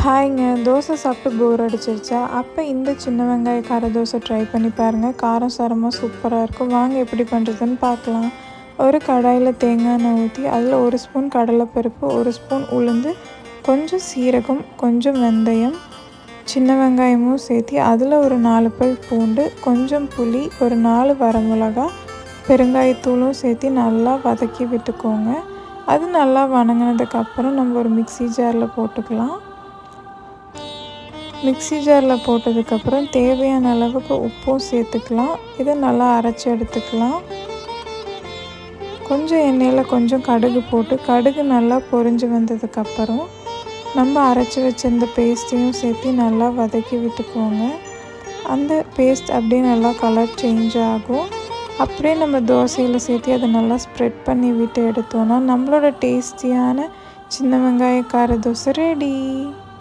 ஹாய்ங்க. தோசை சாப்பிட்டு போர் அடிச்சிருச்சா? அப்போ இந்த சின்ன வெங்காய கார தோசை ட்ரை பண்ணி பாருங்கள். காரம் சாரமாக சூப்பராக இருக்கும். வாங்க எப்படி பண்ணுறதுன்னு பார்க்கலாம். ஒரு கடாயில் தேங்காய் எண்ணெய் ஊற்றி அதில் 1 ஸ்பூன் கடலைப்பருப்பு, 1 ஸ்பூன் உளுந்து, கொஞ்சம் சீரகம், கொஞ்சம் வெந்தயம், சின்ன வெங்காயமும் சேர்த்தி அதில் ஒரு 4 பல் பூண்டு, கொஞ்சம் புளி, ஒரு 4 வரமிளகா, பெருங்காயத்தூளும் சேர்த்து நல்லா வதக்கி விட்டுக்கோங்க. அது நல்லா வணங்கினதுக்கப்புறம் நம்ம ஒரு மிக்ஸி ஜாரில் போட்டுக்கலாம். மிக்ஸி ஜாரில் போட்டதுக்கப்புறம் தேவையான அளவுக்கு உப்பும் சேர்த்துக்கலாம். இதை நல்லா அரைச்சி எடுத்துக்கலாம். கொஞ்சம் எண்ணெயில் கொஞ்சம் கடுகு போட்டு கடுகு நல்லா பொரிஞ்சு வந்ததுக்கப்புறம் நம்ம அரைச்சி வச்சிருந்த பேஸ்ட்டையும் சேர்த்து நல்லா வதக்கி விட்டுக்கோங்க. அந்த பேஸ்ட் அப்படியே நல்லா கலர் சேஞ்ச் ஆகும். அப்படியே நம்ம தோசையில் சேர்த்து அதை நல்லா ஸ்ப்ரெட் பண்ணி விட்டு எடுத்தோன்னா நம்மளோட டேஸ்டியான சின்ன வெங்காய கார தோசை ரெடி.